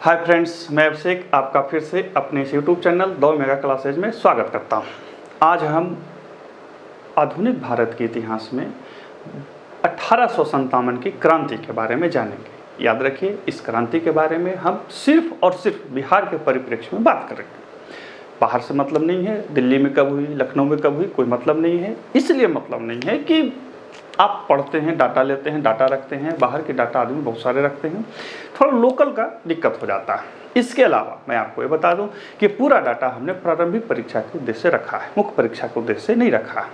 Hi friends, मैं अभिषेक आपका फिर से अपने इस यूट्यूब चैनल 2 मेगा क्लासेज में स्वागत करता हूं। आज हम आधुनिक भारत के इतिहास में 1857 की क्रांति के बारे में जानेंगे। याद रखिए, इस क्रांति के बारे में हम सिर्फ और सिर्फ बिहार के परिप्रेक्ष्य में बात करेंगे। बाहर से मतलब नहीं है, दिल्ली में कब हुई, लखनऊ में कब हुई, कोई मतलब नहीं है। इसलिए मतलब नहीं है कि आप पढ़ते हैं, डाटा लेते हैं, डाटा रखते हैं, बाहर के डाटा आदमी बहुत सारे रखते हैं, थोड़ा लोकल का दिक्कत हो जाता है। इसके अलावा मैं आपको ये बता दूं कि पूरा डाटा हमने प्रारंभिक परीक्षा के उद्देश्य से रखा है, मुख्य परीक्षा के उद्देश्य से नहीं रखा है।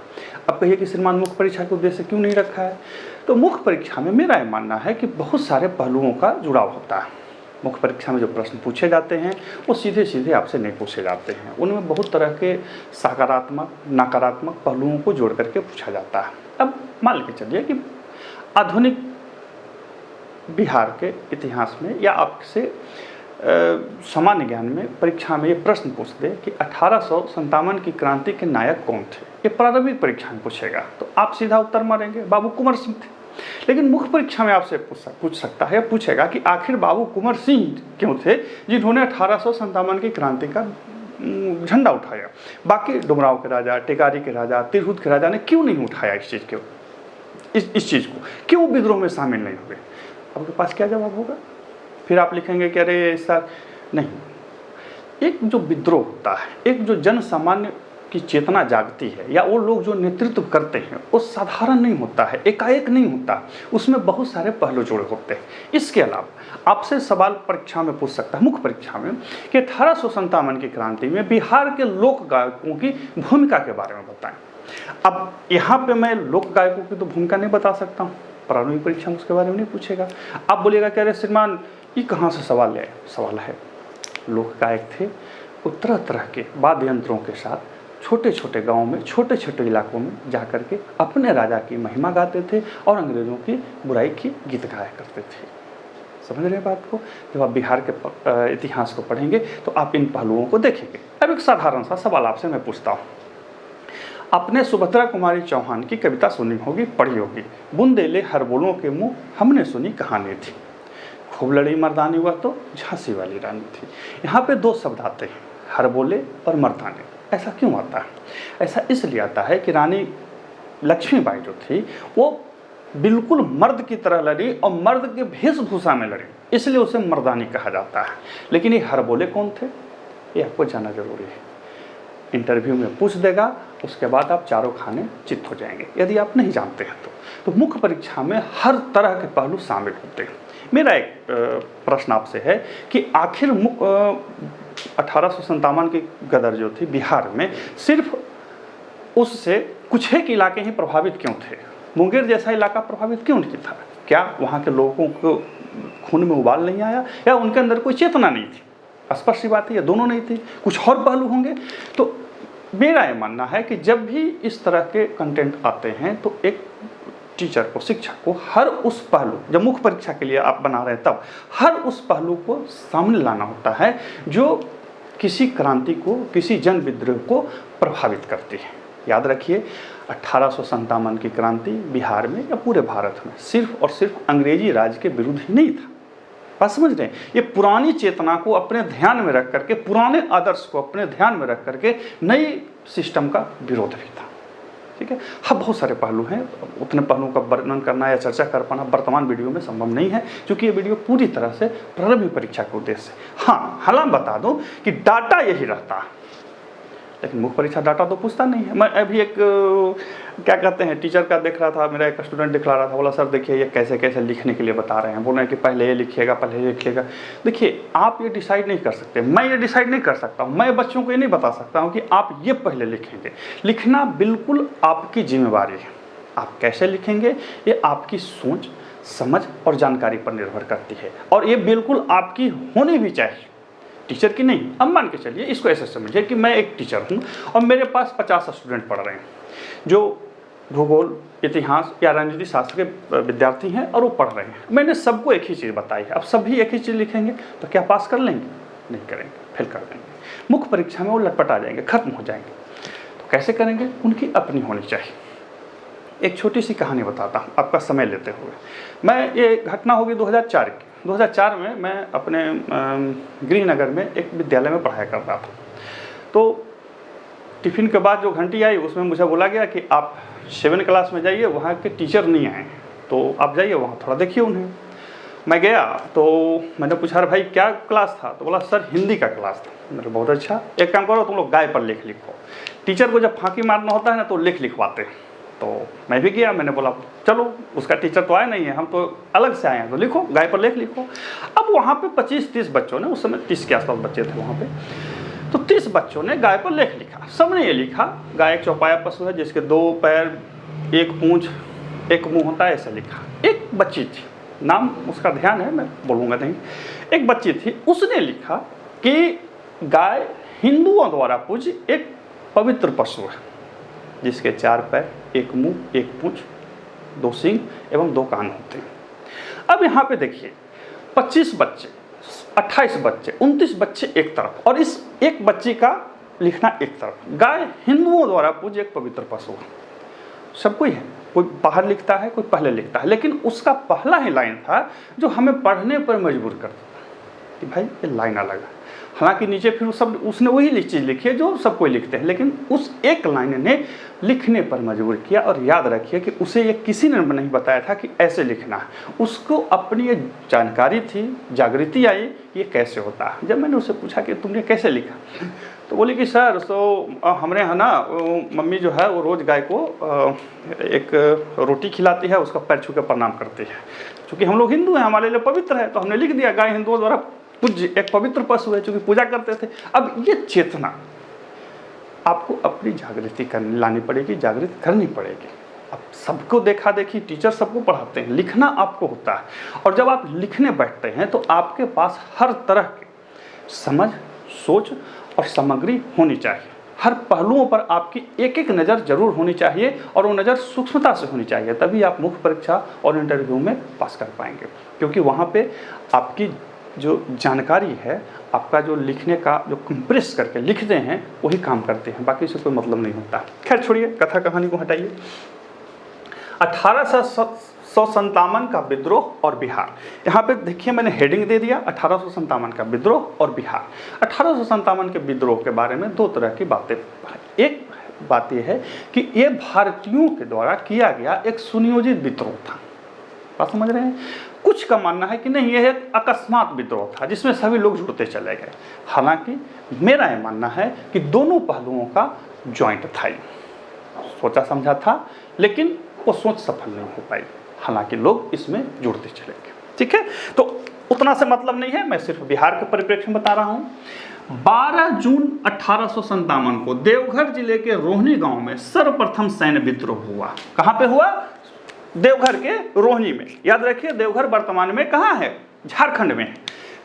अब कहिए कि श्रीमान मुख्य परीक्षा के उद्देश्य से क्यों नहीं रखा है? तो मुख्य परीक्षा में मेरा ये मानना है कि बहुत सारे पहलुओं का जुड़ाव होता है। मुख्य परीक्षा में जो प्रश्न पूछे जाते हैं वो सीधे सीधे आपसे नहीं पूछे जाते हैं, उनमें बहुत तरह के सकारात्मक नकारात्मक पहलुओं को जोड़ करके पूछा जाता है। अब मान के चलिए कि आधुनिक बिहार के इतिहास में या आपसे सामान्य ज्ञान में परीक्षा में ये प्रश्न पूछ दे कि 1857 की क्रांति के नायक कौन थे, ये प्रारंभिक परीक्षा में पूछेगा तो आप सीधा उत्तर मारेंगे बाबू कुंवर सिंह थे। लेकिन मुख्य परीक्षा में आपसे पूछ सकता है, पूछेगा कि आखिर बाबू कुंवर सिंह क्यों थे जिन्होंने 1857 की क्रांति का झंडा उठाया। बाकी डुमराव के राजा, टेकारी के राजा, तिरहुत के राजा ने क्यों नहीं उठाया इस चीज़ को, क्यों विद्रोह में शामिल नहीं हुए? आपके पास क्या जवाब होगा? फिर आप लिखेंगे कि अरे ऐसा नहीं। एक जो विद्रोह होता है, एक जो जन सामान्य की चेतना जागती है या वो लोग जो नेतृत्व करते हैं वो साधारण नहीं होता है, एकाएक नहीं होता, उसमें बहुत सारे पहलू जुड़े होते हैं। इसके अलावा आपसे सवाल परीक्षा में पूछ सकता है, मुख्य परीक्षा में, कि 1857 की क्रांति में बिहार के लोक गायकों की भूमिका के बारे में बताएं। अब यहाँ पे मैं लोक गायकों की तो भूमिका नहीं बता सकता हूँ, प्रारंभिक परीक्षा में उसके बारे में नहीं पूछेगा। आप बोलिएगा कि अरे श्रीमान ये कहाँ से सवाल है? सवाल है, लोक गायक थे, वो तरह तरह के वाद्य यंत्रों के साथ छोटे छोटे गाँव में, छोटे छोटे इलाकों में जा कर के अपने राजा की महिमा गाते थे और अंग्रेज़ों की बुराई की गीत गाया करते थे। समझ रहे हैं बात को? जब आप बिहार के इतिहास को पढ़ेंगे तो आप इन पहलुओं को देखेंगे। अब एक साधारण सा सवाल आपसे मैं पूछता हूँ। आपने सुभद्रा कुमारी चौहान की कविता सुनी होगी, पढ़ी होगी, बुंदेले हरबोलों के मुँह हमने सुनी कहानी थी, खूब लड़ी मर्दानी हुआ तो झांसी वाली रानी थी। यहाँ पे दो शब्द आते हैं, हरबोले और मर्दानी। ऐसा क्यों आता है? ऐसा इसलिए आता है कि रानी लक्ष्मीबाई जो थी वो बिल्कुल मर्द की तरह लड़ी और मर्द के वेशभूषा में लड़ी, इसलिए उसे मर्दानी कहा जाता है। लेकिन ये हरबोले कौन थे, ये आपको जानना जरूरी है। इंटरव्यू में पूछ देगा, उसके बाद आप चारों खाने चित्त हो जाएंगे यदि आप नहीं जानते हैं तो मुख्य परीक्षा में हर तरह के पहलू शामिल होते हैं। मेरा एक प्रश्न आपसे है कि आखिर 1857 की गदर जो थी बिहार में, सिर्फ उससे कुछ एक इलाके ही प्रभावित क्यों थे? मुंगेर जैसा इलाका प्रभावित क्यों नहीं था? क्या वहाँ के लोगों को खून में उबाल नहीं आया या उनके अंदर कोई चेतना नहीं थी? स्पष्ट सी बात है, या दोनों नहीं थी, कुछ और पहलू होंगे। तो मेरा ये मानना है कि जब भी इस तरह के कंटेंट आते हैं तो एक टीचर को, शिक्षक को हर उस पहलू, जब मुख्य परीक्षा के लिए आप बना रहे हैं तब हर उस पहलू को सामने लाना होता है जो किसी क्रांति को, किसी जन विद्रोह को प्रभावित करती है। याद रखिए, 1857 की क्रांति बिहार में या पूरे भारत में सिर्फ और सिर्फ अंग्रेजी राज के विरुद्ध ही नहीं था। बात समझ रहे हैं? ये पुरानी चेतना को अपने ध्यान में रख करके, पुराने आदर्श को अपने ध्यान में रख करके नई सिस्टम का विरोध भी था। ठीक है, हाँ, बहुत सारे पहलू हैं, उतने पहलुओं का वर्णन करना या चर्चा कर पाना वर्तमान वीडियो में संभव नहीं है, क्योंकि ये वीडियो पूरी तरह से प्रारंभिक परीक्षा के उद्देश्य से। हाँ, हालांकि बता दूं कि डाटा यही रहता है, लेकिन मुख्य परीक्षा डाटा तो पूछता नहीं है। मैं अभी एक क्या कहते हैं टीचर का देख रहा था, मेरा एक स्टूडेंट दिखला रहा था, बोला सर देखिए ये कैसे कैसे लिखने के लिए बता रहे हैं, बोल रहे हैं कि पहले ये लिखिएगा, पहले ये लिखिएगा। देखिए, आप ये डिसाइड नहीं कर सकते, मैं ये डिसाइड नहीं कर सकता हूँ, मैं बच्चों को ये नहीं बता सकता हूँ कि आप ये पहले लिखेंगे। लिखना बिल्कुल आपकी जिम्मेवारी है। आप कैसे लिखेंगे ये आपकी सोच, समझ और जानकारी पर निर्भर करती है, और ये बिल्कुल आपकी होनी भी चाहिए, टीचर की नहीं। अब मान के चलिए, इसको ऐसे समझिए कि मैं एक टीचर हूँ और मेरे पास 50 स्टूडेंट पढ़ रहे हैं जो भूगोल, इतिहास या राजनीति शास्त्र के विद्यार्थी हैं और वो पढ़ रहे हैं। मैंने सबको एक ही चीज़ बताई है, अब सभी एक ही चीज़ लिखेंगे तो क्या पास कर लेंगे? नहीं करेंगे, फेल कर देंगे। मुख्य परीक्षा में वो लटपटा जाएंगे, खत्म हो जाएंगे। तो कैसे करेंगे? उनकी अपनी होनी चाहिए। एक छोटी सी कहानी बताता हूँ आपका समय लेते हुए। मैं ये घटना होगी 2004 की, 2004 में मैं अपने गृहनगर में एक विद्यालय में पढ़ाया कर रहा था। तो टिफ़िन के बाद जो घंटी आई उसमें मुझे बोला गया कि आप 7 क्लास में जाइए, वहाँ के टीचर नहीं आए, तो आप जाइए वहाँ थोड़ा देखिए उन्हें। मैं गया तो मैंने पूछा अरे भाई क्या क्लास था, तो बोला सर हिंदी का क्लास था। मैंने बहुत अच्छा, एक काम करो तुम लोग गाय पर लेख लिखो। टीचर को जब फांकी मारना होता है ना तो लेख लिखवाते हैं। तो मैं भी गया, मैंने बोला चलो उसका टीचर तो आया नहीं है, हम तो अलग से आए हैं, तो लिखो गाय पर लेख लिखो। अब वहाँ पे 25-30 बच्चों ने, उस समय 30 के आसपास बच्चे थे वहाँ पे, तो 30 बच्चों ने गाय पर लेख लिखा। सबने ये लिखा गाय एक चौपाया पशु है जिसके 2 पैर, 1 पूंछ, 1 मुंह होता है, ऐसा लिखा। एक बच्ची थी, नाम उसका ध्यान है मैं बोलूँगा नहीं, एक बच्ची थी, उसने लिखा कि गाय हिंदुओं द्वारा पूज्य एक पवित्र पशु है जिसके 4 पैर, 1 मुंह, 1 पूंछ, 2 सींग एवं 2 कान होते हैं। अब यहाँ पे देखिए 25 बच्चे, 28 बच्चे, 29 बच्चे एक तरफ, और इस एक बच्ची का लिखना एक तरफ। गाय हिंदुओं द्वारा पूज्य एक पवित्र पशु है, सब कोई है, कोई बाहर लिखता है, कोई पहले लिखता है, लेकिन उसका पहला ही लाइन था जो हमें पढ़ने पर मजबूर कर देता कि भाई ये लाइन अलग है। हालांकि नीचे फिर सब उसने वही चीज़ लिखी है जो सब कोई लिखते हैं, लेकिन उस एक लाइन ने लिखने पर मजबूर किया। और याद रखिए कि उसे ये किसी ने नहीं बताया था कि ऐसे लिखना है, उसको अपनी ये जानकारी थी, जागृति आई ये कैसे होता है। जब मैंने उससे पूछा कि तुमने कैसे लिखा, तो बोली कि सर तो हमारे यहाँ ना मम्मी जो है वो रोज़ गाय को एक रोटी खिलाती है, उसका पैर छू के प्रणाम करती है। चूँकि हम लोग हिंदू हैं, हमारे लिए पवित्र है, तो हमने लिख दिया गाय हिंदुओं द्वारा पूज्य एक पवित्र पशु है, चूँकि पूजा करते थे। अब ये चेतना आपको अपनी जागृति लानी पड़ेगी, जागृत करनी पड़ेगी। अब सबको देखा देखी, टीचर सबको पढ़ाते हैं, लिखना आपको होता है। और जब आप लिखने बैठते हैं तो आपके पास हर तरह की समझ, सोच और सामग्री होनी चाहिए। हर पहलुओं पर आपकी एक एक नज़र जरूर होनी चाहिए, और वो नज़र सूक्ष्मता से होनी चाहिए, तभी आप मुख्य परीक्षा और इंटरव्यू में पास कर पाएंगे। क्योंकि वहाँ पे आपकी जो जानकारी है, आपका जो लिखने का जो कंप्रेस करके लिखते हैं वही काम करते हैं, बाकी से कोई मतलब नहीं होता। खैर छोड़िए, कथा कहानी को हटाइए। 1857 का विद्रोह और बिहार, यहाँ पे देखिए मैंने हेडिंग दे दिया 1857 का विद्रोह और बिहार। 1857 के विद्रोह के बारे में 2 तरह की बातें। एक बात यह है कि ये भारतीयों के द्वारा किया गया एक सुनियोजित विद्रोह था, बात समझ रहे हैं। कुछ का मानना है कि नहीं, यह एक अकस्मात विद्रोह था जिसमें सभी लोग जुड़ते चले गए। हालांकि मेरा यह मानना है कि दोनों पहलुओं का जॉइंट था, सोचा समझा था, लेकिन वो सोच सफल नहीं हो पाई। हालांकि लोग इसमें जुड़ते चले गए। ठीक है, तो उतना से मतलब नहीं है, मैं सिर्फ बिहार के परिप्रेक्ष्य में बता रहा हूँ। 12 जून 1857 को देवघर जिले के रोहिणी गांव में सर्वप्रथम सैन्य विद्रोह हुआ। कहाँ पे हुआ? देवघर के रोहिणी में। याद रखिए देवघर वर्तमान में कहाँ है? झारखंड में।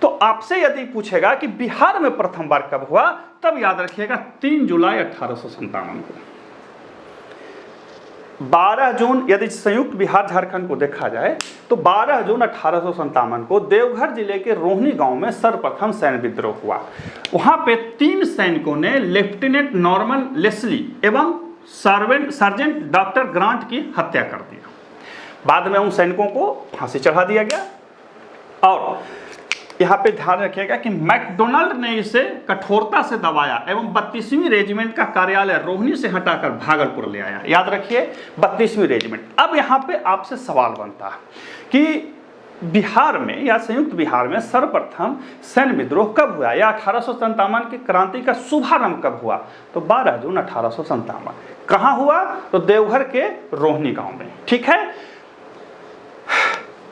तो आपसे यदि पूछेगा कि बिहार में प्रथम बार कब हुआ, तब याद रखिएगा 3 जुलाई 1857 को। 12 जून, यदि संयुक्त बिहार झारखंड को देखा जाए तो 12 जून 1857 को देवघर जिले के रोहिणी गांव में सर्वप्रथम सैन्य विद्रोह हुआ। वहां पे 3 सैनिकों ने लेफ्टिनेंट नॉर्मन लेस्ली एवं सार्जेंट डॉक्टर ग्रांट की हत्या कर दी। बाद में उन सैनिकों को फांसी चढ़ा दिया गया। और यहाँ पे ध्यान रखिएगा कि मैकडोनाल्ड ने इसे कठोरता से दबाया एवं 32वीं रेजिमेंट का कार्यालय रोहिणी से हटाकर भागलपुर ले आया। याद रखिए 32वीं रेजिमेंट। अब यहाँ पे आपसे सवाल बनता है कि बिहार में या संयुक्त बिहार में सर्वप्रथम सैन्य विद्रोह कब हुआ, या 1857 की क्रांति का शुभारंभ कब हुआ? तो 12 जून 1857। कहाँ हुआ? तो देवघर के रोहिणी गांव में। ठीक है,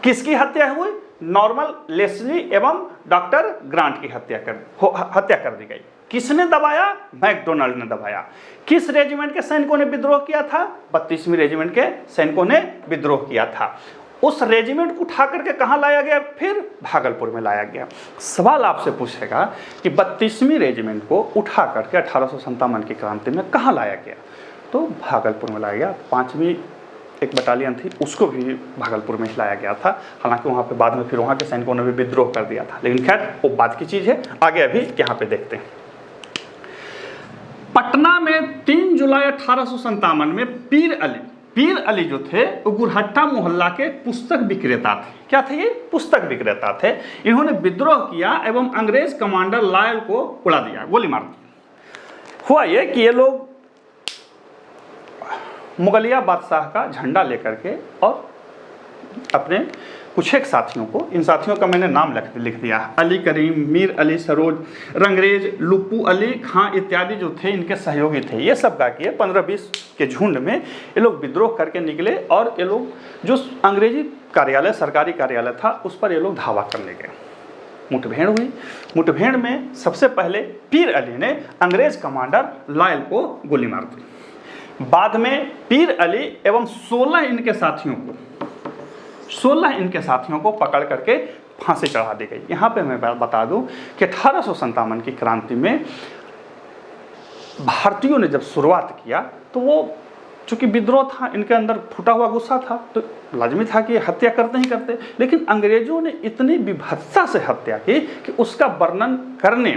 किसकी हत्या हुई? नॉर्मल लेस्ली एवं डॉक्टर ग्रांट की हत्या कर दी गई। किसने दबाया? मैकडोनाल्ड ने दबाया। किस रेजिमेंट के सैनिकों ने विद्रोह किया था? 32वीं रेजिमेंट के सैनिकों ने विद्रोह किया था। उस रेजिमेंट को उठा करके कहाँ लाया गया? फिर भागलपुर में लाया गया। सवाल आपसे पूछेगा कि 32वीं रेजिमेंट को उठा करके 1857 की क्रांति में कहाँ लाया गया? तो भागलपुर में लाया गया। 5वीं एक बटालियन थी, उसको भी भागलपुर में लाया गया था। हालांकि वहाँ पे बाद में फिर वहाँ के सैनिकों ने भी विद्रोह कर दिया था, लेकिन खैर वो बात की चीज़ है। आगे अभी यहाँ पे देखते हैं। पटना में 3 जुलाई 1857 में पीर अली जो थे वो गुरहट्टा मोहल्ला के पुस्तक विक्रेता थे। क्या थे ये? पुस्तक विक्रेता थे। इन्होंने विद्रोह किया एवं अंग्रेज कमांडर लायल को उड़ा दिया, गोली मार दी। हुआ ये कि ये लोग मुगलिया बादशाह का झंडा लेकर के और अपने कुछ एक साथियों को, इन साथियों का मैंने नाम लिख दिया, अली करीम, मीर अली सरोज, रंगरेज, लुप्पू अली खां इत्यादि जो थे इनके सहयोगी थे। ये सब क्या किए, 15-20 के झुंड में ये लोग विद्रोह करके निकले और ये लोग जो अंग्रेजी कार्यालय, सरकारी कार्यालय था उस पर ये लोग धावा करने गए। मुठभेड़ हुई। मुठभेड़ में सबसे पहले पीर अली ने अंग्रेज कमांडर लायल को गोली मार दी। बाद में पीर अली एवं 16 इनके साथियों को पकड़ करके फांसी चढ़ा दी गई। यहाँ पे मैं बता दूं कि 1857 की क्रांति में भारतीयों ने जब शुरुआत किया तो वो चूंकि विद्रोह था, इनके अंदर फूटा हुआ गुस्सा था, तो लाजमी था कि हत्या करते ही करते। लेकिन अंग्रेजों ने इतनी विभत्सता से हत्या की कि उसका वर्णन करने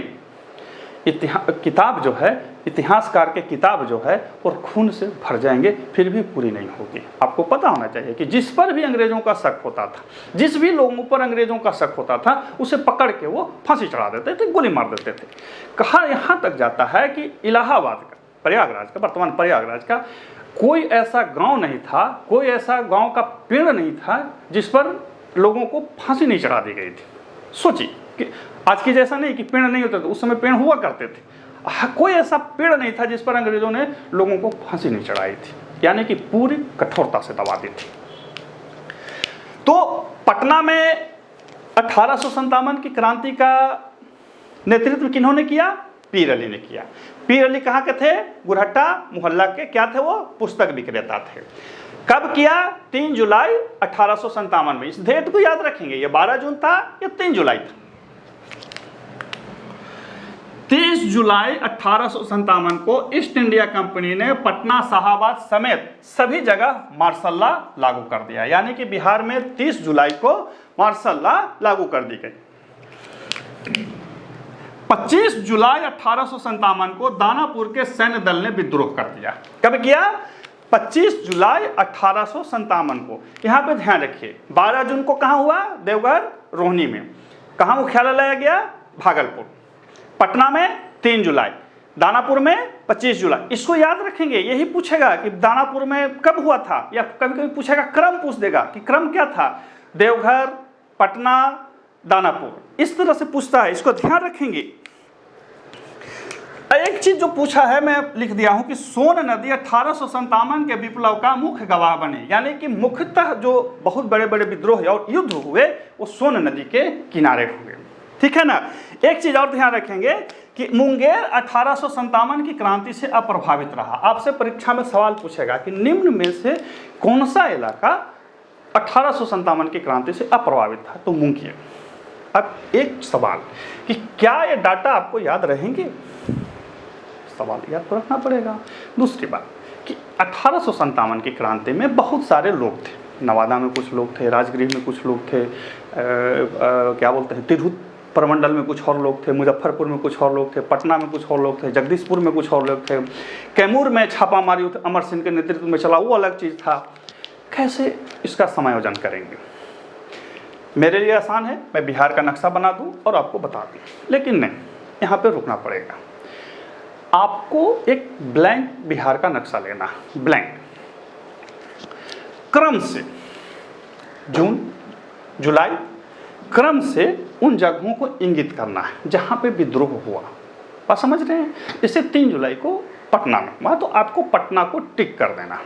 किताब जो है, इतिहासकार के किताब जो है और खून से भर जाएंगे, फिर भी पूरी नहीं होगी। आपको पता होना चाहिए कि जिस पर भी अंग्रेजों का शक होता था, जिस भी लोगों पर अंग्रेजों का शक होता था, उसे पकड़ के वो फांसी चढ़ा देते थे, गोली मार देते थे। कहा यहाँ तक जाता है कि इलाहाबाद का, प्रयागराज का, वर्तमान प्रयागराज का कोई ऐसा गांव नहीं था, कोई ऐसा गांव का पेड़ नहीं था जिस पर लोगों को फांसी नहीं चढ़ा दी गई थी। सोचिए कि आज की जैसा नहीं कि पेड़ नहीं होते थे, उस समय पेड़ हुआ करते थे। कोई ऐसा पेड़ नहीं था जिस पर अंग्रेजों ने लोगों को फांसी नहीं चढ़ाई थी, यानी कि पूरी कठोरता से दबा दी थी। तो पटना में 1857 की क्रांति का नेतृत्व किन्होंने किया? पीर अली ने किया। पीर अली कहाँ के थे? गुरहट्टा मोहल्ला के क्या थे? वो पुस्तक विक्रेता थे। कब किया? 3 जुलाई 1857 में। इस डेट को याद रखेंगे, ये 12 जून था, ये 3 जुलाई था। 30 जुलाई 1857 को ईस्ट इंडिया कंपनी ने पटना, शाहाबाद समेत सभी जगह मार्शल लॉ लागू कर दिया, यानी कि बिहार में 30 जुलाई को मार्शल लॉ लागू कर दी गई। 25 जुलाई 1857 को दानापुर के सैन्य दल ने विद्रोह कर दिया। कब किया? 25 जुलाई 1857 को। यहाँ पे ध्यान रखिए, 12 जून को कहाँ हुआ? देवघर, रोहिणी में। कहाँ मुख्यालय लाया गया? भागलपुर। पटना में 3 जुलाई, दानापुर में 25 जुलाई। इसको याद रखेंगे, यही पूछेगा कि दानापुर में कब हुआ था, या कभी कभी पूछेगा, क्रम पूछ देगा कि क्रम क्या था, देवघर, पटना, दानापुर, इस तरह से पूछता है, इसको ध्यान रखेंगे। एक चीज जो पूछा है मैं लिख दिया हूं कि सोन नदी 1857 के विप्लव का मुख्य गवाह बने, यानी कि मुख्यतः जो बहुत बड़े बड़े विद्रोह और युद्ध हुए वो सोन नदी के किनारे हुए। ठीक है ना। एक चीज और ध्यान रखेंगे कि मुंगेर 1857 की क्रांति से अप्रभावित रहा। आपसे परीक्षा में सवाल पूछेगा कि निम्न में से कौन सा इलाका 1857 की क्रांति से अप्रभावित था, तो मुंगेर। अब एक सवाल कि क्या ये डाटा आपको याद रहेंगे? सवाल याद तो रखना पड़ेगा। दूसरी बात कि 1857 की क्रांति में बहुत सारे लोग थे। नवादा में कुछ लोग थे, राजगृह में कुछ लोग थे, क्या बोलते हैं, तिरहुत प्रमंडल में कुछ और लोग थे, मुजफ्फरपुर में कुछ और लोग थे, पटना में कुछ और लोग थे, जगदीशपुर में कुछ और लोग थे, कैमूर में छापामारी अमर सिंह के नेतृत्व में चला, वो अलग चीज़ था। कैसे इसका समायोजन करेंगे? मेरे लिए आसान है, मैं बिहार का नक्शा बना दूं और आपको बता दूं, लेकिन नहीं, यहाँ पे रुकना पड़ेगा। आपको एक ब्लैंक बिहार का नक्शा लेना, ब्लैंक, क्रम से जून, जुलाई, क्रम से उन जगहों को इंगित करना है जहां पे विद्रोह हुआ। बात समझ रहे हैं? जैसे 3 जुलाई को पटना में हुआ, तो आपको पटना को टिक कर देना,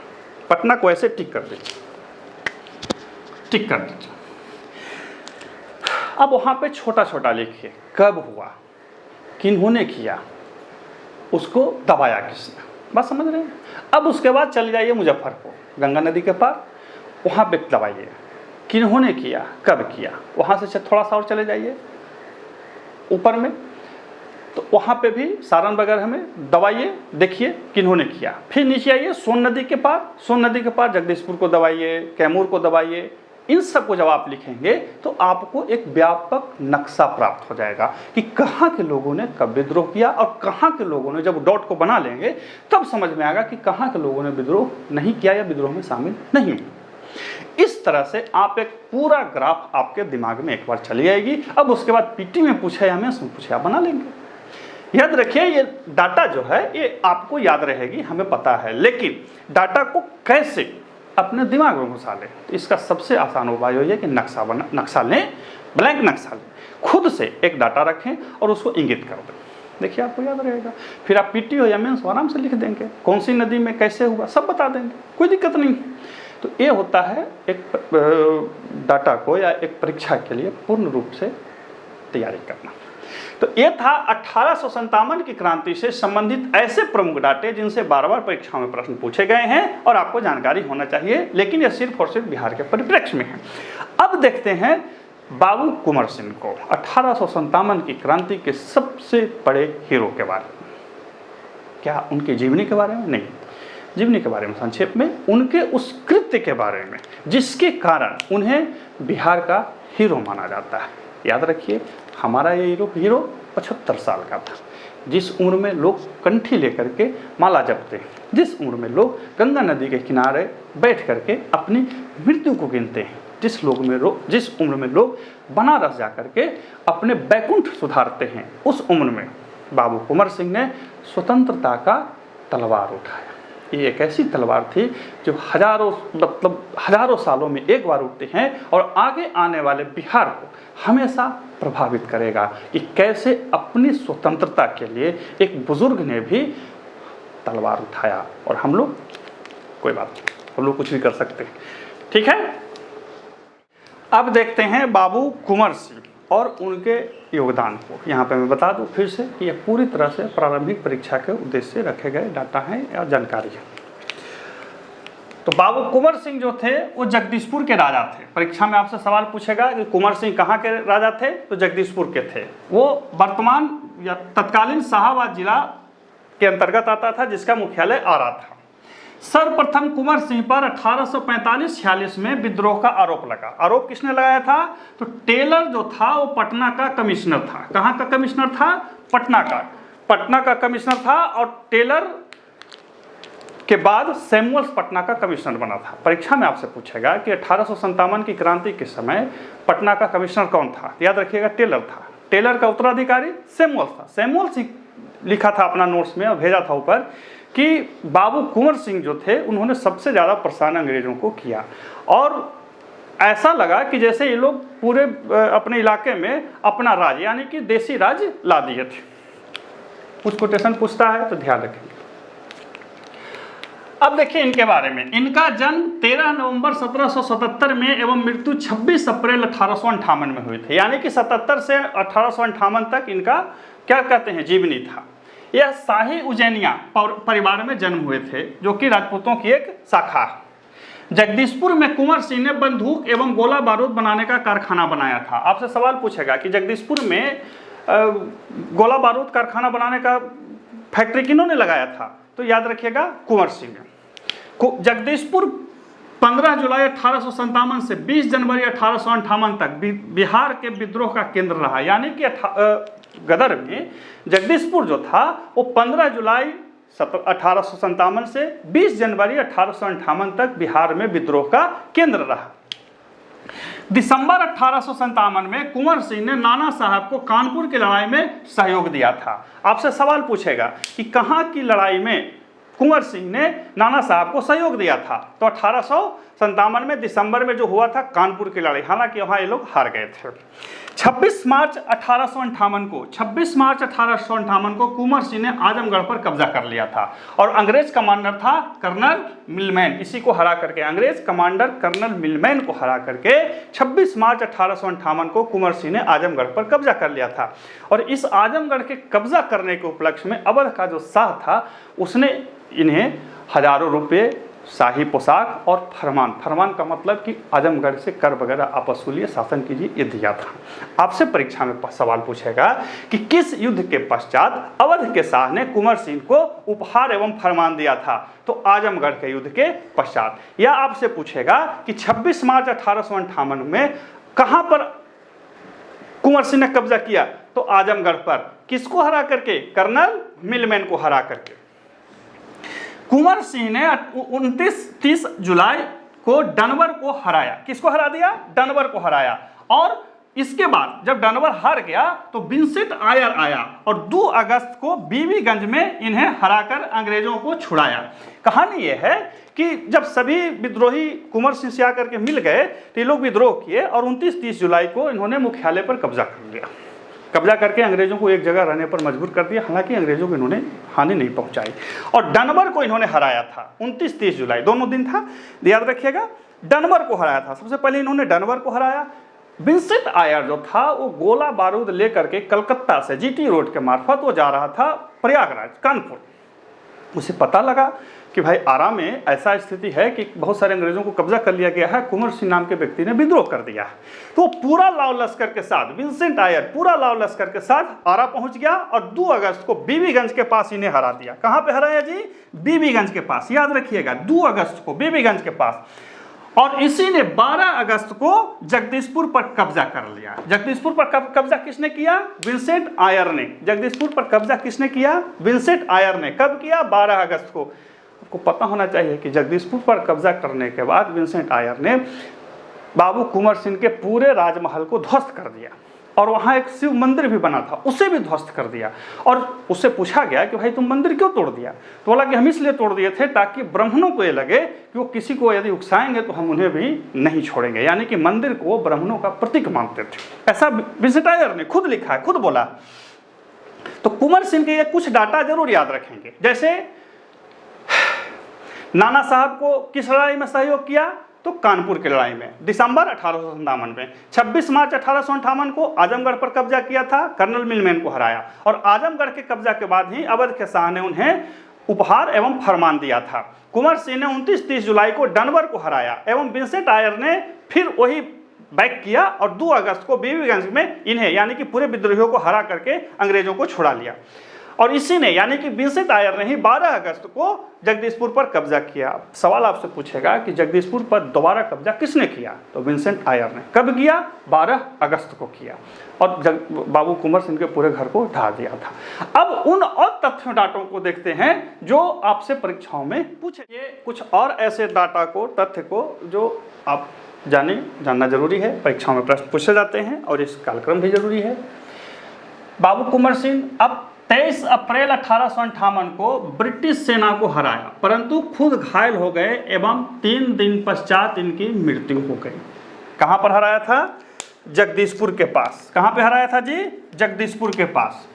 पटना को ऐसे टिक कर दीजिए, टिक कर दीजिए। अब वहां पे छोटा छोटा लिखिए, कब हुआ, किन्होंने किया, उसको दबाया किसने। बात समझ रहे हैं? अब उसके बाद चले जाइए मुजफ्फरपुर, गंगा नदी के पार, वहाँ पे दबाइए, किन्होंने किया, कब किया। वहाँ से थोड़ा सा और चले जाइए ऊपर में, तो वहाँ पे भी सारण वगैरह में दबाइए, देखिए किन्होंने किया। फिर नीचे आइए सोन नदी के पार, सोन नदी के पार जगदीशपुर को दबाइए, कैमूर को दबाइए, इन सब को जब आप लिखेंगे तो आपको एक व्यापक नक्शा प्राप्त हो जाएगा कि कहाँ के लोगों ने कब विद्रोह किया और कहाँ के लोगों ने, जब डॉट को बना लेंगे तब समझ में आएगा कि कहाँ के लोगों ने विद्रोह नहीं किया या विद्रोह में शामिल नहीं हुए। इस तरह से आप एक पूरा ग्राफ आपके दिमाग में एक बार चली आएगी। अब उसके बाद पीटी में पूछा या मेंस में पूछा आप बना लेंगे। याद रखिए ये डाटा जो है ये आपको याद रहेगी, हमें पता है, लेकिन डाटा को कैसे अपने दिमाग में घुसा लें तो इसका सबसे आसान उपाय यही है कि नक्शा लें, ब्लैंक नक्शा लें, खुद से एक डाटा रखें और उसको इंगित कर दें। देखिए आपको याद रहेगा, फिर आप पीटी हो या मेंस हो आराम से लिख देंगे, कौन सी नदी में कैसे हुआ सब बता देंगे, कोई दिक्कत नहीं। तो ये होता है एक डाटा को या एक परीक्षा के लिए पूर्ण रूप से तैयारी करना। तो ये था 1857 की क्रांति से संबंधित ऐसे प्रमुख डाटे जिनसे बार बार परीक्षाओं में प्रश्न पूछे गए हैं और आपको जानकारी होना चाहिए, लेकिन यह सिर्फ और सिर्फ बिहार के परिप्रेक्ष्य में है। अब देखते हैं बाबू कुंवर सिंह को 1857 की क्रांति के सबसे बड़े हीरो के बारे में। क्या उनकी जीवनी के बारे में? नहीं, जीवनी के बारे में संक्षेप में, उनके उस कृत्य के बारे में जिसके कारण उन्हें बिहार का हीरो माना जाता है। याद रखिए हमारा ये हीरो 75 साल का था, जिस उम्र में लोग कंठी लेकर के माला जपते हैं, जिस उम्र में लोग गंगा नदी के किनारे बैठ करके अपनी मृत्यु को गिनते हैं, जिस उम्र में लोग बनारस जा करके अपने बैकुंठ सुधारते हैं, उस उम्र में बाबू कुंवर सिंह ने स्वतंत्रता का तलवार उठाया। ये एक ऐसी तलवार थी जो हजारों सालों में एक बार उठते हैं और आगे आने वाले बिहार को हमेशा प्रभावित करेगा कि कैसे अपनी स्वतंत्रता के लिए एक बुजुर्ग ने भी तलवार उठाया और हम लोग कोई बात नहीं, हम लोग कुछ भी कर सकते हैं। ठीक है, अब देखते हैं बाबू कुंवर सिंह और उनके योगदान को। यहाँ पे मैं बता दूं फिर से कि यह पूरी तरह से प्रारंभिक परीक्षा के उद्देश्य से रखे गए डाटा हैं या जानकारी है। तो बाबू कुंवर सिंह जो थे वो जगदीशपुर के राजा थे। परीक्षा में आपसे सवाल पूछेगा कि कुंवर सिंह कहाँ के राजा थे, तो जगदीशपुर के थे। वो वर्तमान या तत्कालीन शाहाबाद जिला के अंतर्गत आता था, जिसका मुख्यालय आरा था। सर्वप्रथम कुंवर सिंह पर 1845-46 में विद्रोह का आरोप लगा। आरोप किसने लगाया था? तो टेलर जो था वो पटना का कमिश्नर था। कहाँ का कमिश्नर था? पटना का कमिश्नर था और टेलर के बाद सैमुअल्स पटना का कमिश्नर बना था। परीक्षा में आपसे पूछेगा कि 1857 की क्रांति के समय पटना का कमिश्नर कौन था? याद रखिएगा टेलर था। टेलर का उत्तराधिकारी सैमुअल्स था। सैमुअल्स ही लिखा था अपना नोट्स में और भेजा था ऊपर कि बाबू कुंवर सिंह जो थे उन्होंने सबसे ज़्यादा परेशान अंग्रेज़ों को किया और ऐसा लगा कि जैसे ये लोग पूरे अपने इलाके में अपना राज यानी कि देसी राज ला दिए थे। कुछ कोटेशन पूछता है तो ध्यान रखेंगे। अब देखिए इनके बारे में। इनका जन्म 13 नवंबर 1777 में एवं मृत्यु 26 अप्रैल 1858 में हुई थी, यानी कि 77 से 1858 तक इनका क्या कहते हैं जीवनी था। यह शाही उज्जैनिया परिवार में जन्म हुए थे, जो कि राजपूतों की एक शाखा है। जगदीशपुर में कुंवर सिंह ने बंदूक एवं गोला बारूद बनाने का कारखाना बनाया था। आपसे सवाल पूछेगा कि जगदीशपुर में गोला बारूद कारखाना बनाने का फैक्ट्री किन्होंने लगाया था, तो याद रखिएगा कुंवर सिंह ने। जगदीशपुर 15 जुलाई 1857 से 20 जनवरी 1858 तक बिहार के विद्रोह का केंद्र रहा, यानी कि गदर में जगदीशपुर जो था वो 15 जुलाई 1857 से 20 जनवरी 1858 तक बिहार में विद्रोह का केंद्र रहा। दिसंबर 1857 में कुंवर सिंह ने नाना साहब को कानपुर की लड़ाई में सहयोग दिया था। आपसे सवाल पूछेगा कि कहाँ की लड़ाई में कुंवर सिंह ने नाना साहब को सहयोग दिया था, तो 1857 में दिसंबर में जो हुआ था कानपुर की लड़ाई, हालांकि वहाँ ये लोग हार गए थे। 26 मार्च 1858 को कुंवर सिंह ने आजमगढ़ पर कब्जा कर लिया था और अंग्रेज कमांडर था कर्नल मिलमैन। इसी को हरा करके अंग्रेज कमांडर कर्नल मिलमैन को हरा करके 26 मार्च 1858 को कुंवर सिंह ने आजमगढ़ पर कब्जा कर लिया था। और इस आजमगढ़ के कब्जा करने के उपलक्ष्य में अवध का जो शाह था उसने इन्हें हजारों रुपये शाही पोशाक और फरमान। फरमान का मतलब कि आजमगढ़ से कर वगैरह आप वसूलिए, शासन कीजिए, ये दिया था। आपसे परीक्षा में सवाल पूछेगा कि किस युद्ध के पश्चात अवध के शाह ने कुंवर सिंह को उपहार एवं फरमान दिया था, तो आजमगढ़ के युद्ध के पश्चात। या आपसे पूछेगा कि 26 मार्च 1858 में कहां पर कुंवर सिंह ने कब्जा किया, तो आजमगढ़ पर। किसको हरा करके? कर्नल मिलमैन को हरा करके। कुंवर सिंह ने 29-30 जुलाई को डनवर को हराया। किसको हरा दिया? डनवर को हराया। और इसके बाद जब डनवर हार गया तो विंसेंट आयर आया और 2 अगस्त को बीबीगंज में इन्हें हराकर अंग्रेजों को छुड़ाया। कहानी यह है कि जब सभी विद्रोही कुंवर सिंह से आकर के मिल गए तो ये लोग विद्रोह किए और 29-30 जुलाई को इन्होंने मुख्यालय पर कब्जा कर लिया। कब्जा करके अंग्रेजों को एक जगह रहने पर मजबूर कर दिया। हालांकि अंग्रेजों को इन्होंने हानि नहीं पहुंचाई और डनवर को इन्होंने हराया था। 29-30 जुलाई दोनों दिन था, याद रखिएगा। डनवर को हराया था। सबसे पहले इन्होंने डनवर को हराया। विंसेंट आयर जो था वो गोला बारूद लेकर के कलकत्ता से जीटी रोड के मार्फत वो जा रहा था प्रयागराज, कानपुर। उसे पता लगा कि भाई आरा में ऐसा स्थिति है कि बहुत सारे अंग्रेजों को कब्जा कर लिया गया है, कुंवर सिंह नाम के व्यक्ति ने विद्रोह कर दिया है। तो पूरा लाव लश्कर के साथ विंसेंट आयर पूरा लाव लश्कर के साथ आरा पहुंच गया और 2 अगस्त को बीबीगंज के पास इन्हें हरा दिया। कहां पे हराया जी? बीबीगंज के पास, याद रखिएगा, 2 अगस्त को बीबीगंज के पास। और इसी ने 12 अगस्त को जगदीशपुर पर कब्जा कर लिया। जगदीशपुर पर कब्जा किसने किया? विंसेंट आयर ने। जगदीशपुर पर कब्जा किसने किया? विंसेंट आयर ने। कब किया? 12 अगस्त को। आपको पता होना चाहिए कि जगदीशपुर पर कब्जा करने के बाद विंसेंट आयर ने बाबू कुंवर सिंह के पूरे राजमहल को ध्वस्त कर दिया और वहाँ एक शिव मंदिर भी बना था, उसे भी ध्वस्त कर दिया। और उससे पूछा गया कि भाई तुम मंदिर क्यों तोड़ दिया? तो बोला कि हम इसलिए तोड़ दिए थे ताकि ब्राह्मणों को ये लगे कि वो किसी को यदि उकसाएंगे तो हम उन्हें भी नहीं छोड़ेंगे। यानी कि मंदिर को ब्राह्मणों का प्रतीक मानते थे। ऐसा विंसेंट आयर ने खुद लिखा है, खुद बोला। तो कुंवर सिंह के ये कुछ डाटा जरूर याद रखेंगे। जैसे नाना साहब को किस लड़ाई में सहयोग किया? तो कानपुर की लड़ाई में, दिसंबर 1857 में। 26 मार्च 1858 को आजमगढ़ पर कब्जा किया था, कर्नल मिलमैन को हराया। और आजमगढ़ के कब्जा के बाद ही अवध के शाह ने उन्हें उपहार एवं फरमान दिया था। कुंवर सिंह ने 29-30 जुलाई को डनवर को हराया एवं विंसेंट आयर ने फिर वही बैक किया और 2 अगस्त को बीबीगंज में इन्हें यानी कि पूरे विद्रोहियों को हरा करके अंग्रेजों को छुड़ा लिया। और इसी ने यानी कि विंसेंट आयर ने ही 12 अगस्त को जगदीशपुर पर कब्जा किया। सवाल आपसे पूछेगा कि जगदीशपुर पर दोबारा कब्जा किसने किया? तो विंसेंट आयर ने। कब किया? 12 अगस्त को किया और बाबू कुंवर सिंह के पूरे घर को ढा दिया था। अब उन और तथ्यों डाटों को देखते हैं जो आपसे परीक्षाओं में पूछे। ये कुछ और ऐसे डाटा को, तथ्य को जो आप जानना जरूरी है, परीक्षाओं में प्रश्न पूछे जाते हैं और इस कार्यक्रम भी जरूरी है। बाबू कुंवर सिंह अब 23 अप्रैल 1858 को ब्रिटिश सेना को हराया, परंतु खुद घायल हो गए एवं 3 दिन पश्चात इनकी मृत्यु हो गई। कहां पर हराया था? जगदीशपुर के पास। कहां पे हराया था जी? जगदीशपुर के पास।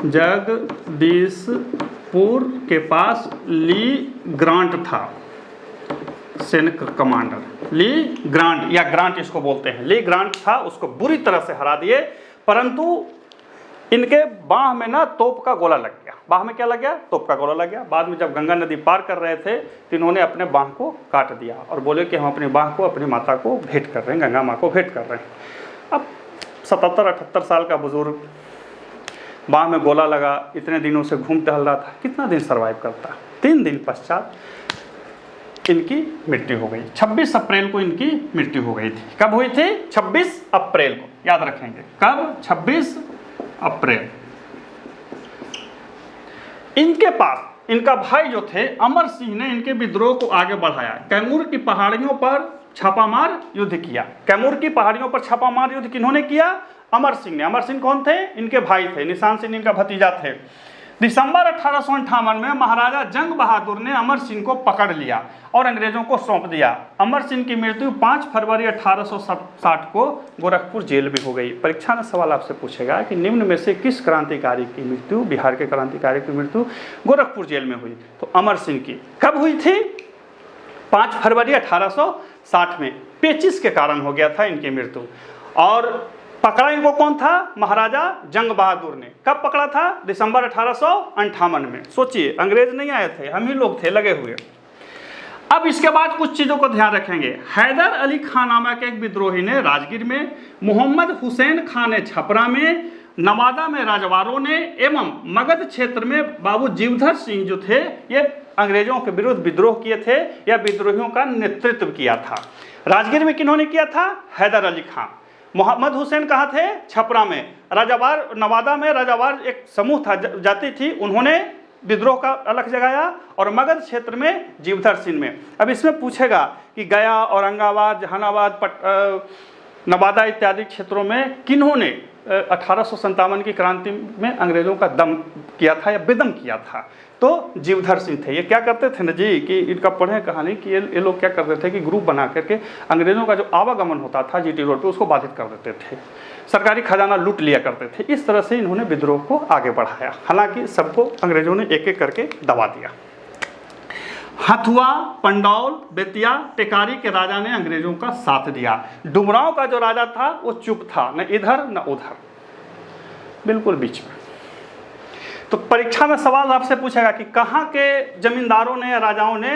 जगदीशपुर के पास ली ग्रांट था सैनिक कमांडर। ली ग्रांट या ग्रांट इसको बोलते हैं, ली ग्रांट था, उसको बुरी तरह से हरा दिए। परंतु इनके बाह में ना तोप का गोला लग गया। बाह में क्या लग गया? तोप का गोला लग गया। बाद में जब गंगा नदी पार कर रहे थे तो इन्होंने अपने बाह को काट दिया और बोले कि हम अपनी बाह को अपनी माता को भेंट कर रहे हैं, गंगा माँ को भेंट कर रहे हैं। अब 77-78 साल का बुजुर्ग, बाह में गोला लगा, इतने दिनों से घूम टहल रहा था, कितना दिन सर्वाइव करता? 3 दिन पश्चात इनकी मृत्यु हो गई। 26 अप्रैल को इनकी मृत्यु हो गई थी। कब हुई थी? 26 अप्रैल को, याद रखेंगे। कब? 26 अप्रैल। इनके पास इनका भाई जो थे अमर सिंह ने इनके विद्रोह को आगे बढ़ाया। कैमूर की पहाड़ियों पर छापामार युद्ध किया। कैमूर की पहाड़ियों पर छापामार युद्ध किन्होंने किया? अमर सिंह ने। अमर सिंह कौन थे? इनके भाई थे, निशान सिंह इनका भतीजा थे। दिसंबर 1858 में महाराजा जंग बहादुर ने अमर सिंह को पकड़ लिया और अंग्रेजों को सौंप दिया। अमर सिंह की मृत्यु 5 फरवरी 1860 को गोरखपुर जेल में हो गई। परीक्षा में सवाल आपसे पूछेगा कि निम्न में से किस क्रांतिकारी की मृत्यु, बिहार के क्रांतिकारी की मृत्यु गोरखपुर जेल में हुई? तो अमर सिंह की। कब हुई थी? 5 फरवरी 1860 में। पेचिस के कारण हो गया था इनकी मृत्यु। और पकड़ा इनको कौन था? महाराजा जंग बहादुर ने। कब पकड़ा था? दिसंबर 1858 में। सोचिए, अंग्रेज नहीं आए थे, हम ही लोग थे लगे हुए। अब इसके बाद कुछ चीज़ों को ध्यान रखेंगे। हैदर अली खान नामक एक विद्रोही ने राजगीर में, मोहम्मद हुसैन खान ने छपरा में, नवादा में राजवारों ने एवं मगध क्षेत्र में बाबू जीवधर सिंह जो थे, ये अंग्रेजों के विरुद्ध विद्रोह किए थे या विद्रोहियों का नेतृत्व किया था। राजगीर में किन्होंने किया था? हैदर अली खान। मोहम्मद हुसैन कहाँ थे? छपरा में। राजावार, नवादा में राजावार एक समूह था, जाति थी, उन्होंने विद्रोह का अलग जगाया, और मगध क्षेत्र में जीवधर सिंह में। अब इसमें पूछेगा कि गया, औरंगाबाद, जहानाबाद, नवादा इत्यादि क्षेत्रों में किन्होंने 1857 की क्रांति में अंग्रेजों का दम किया था या बेदम किया था? तो जीवधर सिंह थे। ये क्या करते थे ना जी, कि इनका पढ़ें कहानी कि ये लोग क्या करते थे कि ग्रुप बना करके अंग्रेजों का जो आवागमन होता था जीटी रोड पे, उसको बाधित कर देते थे, सरकारी खजाना लूट लिया करते थे। इस तरह से इन्होंने विद्रोह को आगे बढ़ाया। हालांकि सबको अंग्रेजों ने एक एक करके दबा दिया। हथुआ, पंडौल, बेतिया, टेकारी के राजा ने अंग्रेजों का साथ दिया। डुमरांव का जो राजा था वो चुप था, न इधर न उधर, बिल्कुल बीच में। तो परीक्षा में सवाल आपसे पूछेगा कि कहाँ के जमींदारों ने या राजाओं ने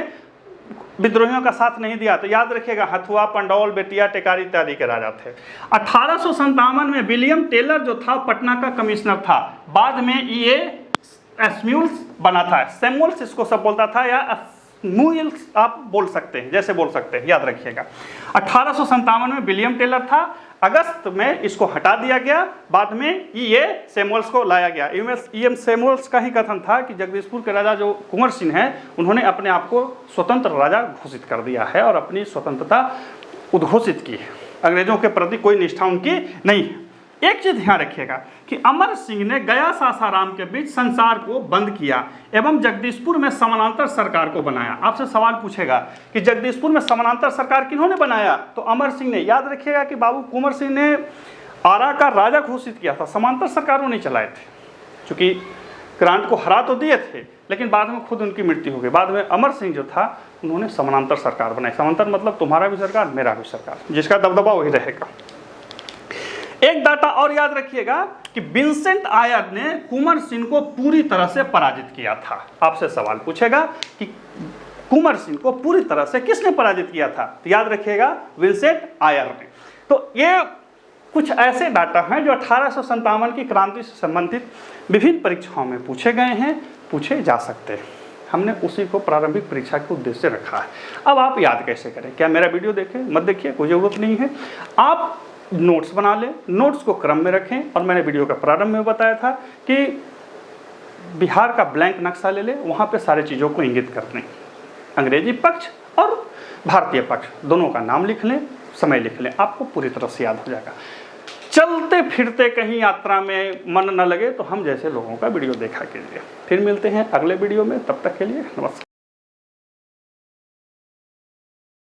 विद्रोहियों का साथ नहीं दिया? तो याद रखिएगा, हथुआ, पंडौल, बेतिया, टेकारी इत्यादि के राजा थे। 1857 में विलियम टेलर जो था पटना का कमिश्नर था, बाद में ये एस्म्यूल्स बना था। सैमुअल्स इसको सब बोलता था, या मूल्स आप बोल सकते हैं, जैसे बोल सकते हैं, याद रखिएगा। 1857 में विलियम टेलर था, अगस्त में इसको हटा दिया गया, बाद में ये सैमुअल्स को लाया गया। ईएम सैमुअल्स का ही कथन था कि जगदीशपुर के राजा जो कुंवर सिंह हैं, उन्होंने अपने आप को स्वतंत्र राजा घोषित कर दिया है और अपनी स्वतंत्रता उद्घोषित की है। अंग्रेजों के प्रति कोई निष्ठा उनकी नहीं है। एक चीज ध्यान रखिएगा कि अमर सिंह ने गया सासाराम के बीच संचार को बंद किया एवं जगदीशपुर में समानांतर सरकार को बनाया। आपसे सवाल पूछेगा कि जगदीशपुर में समानांतर सरकार किन्होंने बनाया? तो अमर सिंह ने। याद रखिएगा कि बाबू कुंवर सिंह ने आरा का राजा घोषित किया था, समानांतर सरकारों ने चलाए थे। चूंकि क्रांति को हरा तो दिए थे, लेकिन बाद में खुद उनकी मृत्यु हो गई। बाद में अमर सिंह जो था, उन्होंने समानांतर सरकार बनाई। समानांतर मतलब तुम्हारा भी सरकार, मेरा भी सरकार, जिसका दबदबा वही रहेगा। एक डाटा और याद रखिएगा कि विंसेंट आयर ने कुंवर सिंह को पूरी तरह से पराजित किया था। आपसे सवाल पूछेगा कि कुंवर सिंह को पूरी तरह से किसने पराजित किया था? तो याद रखिएगा, विंसेंट आयर ने। तो ये कुछ ऐसे डाटा हैं जो 1857 की क्रांति से संबंधित विभिन्न परीक्षाओं में पूछे गए हैं, पूछे जा सकते हैं। हमने उसी को प्रारंभिक परीक्षा के उद्देश्य से रखा है। अब आप याद कैसे करें? क्या मेरा वीडियो देखें? मत देखिए, कोई ज़रूरत नहीं है। आप नोट्स बना लें, नोट्स को क्रम में रखें। और मैंने वीडियो का प्रारंभ में बताया था कि बिहार का ब्लैंक नक्शा ले लें, वहाँ पे सारी चीज़ों को इंगित कर लें। अंग्रेजी पक्ष और भारतीय पक्ष दोनों का नाम लिख लें, समय लिख लें, आपको पूरी तरह से याद हो जाएगा। चलते फिरते कहीं यात्रा में मन न लगे तो हम जैसे लोगों का वीडियो देखा कीजिए। फिर मिलते हैं अगले वीडियो में, तब तक के लिए नमस्कार।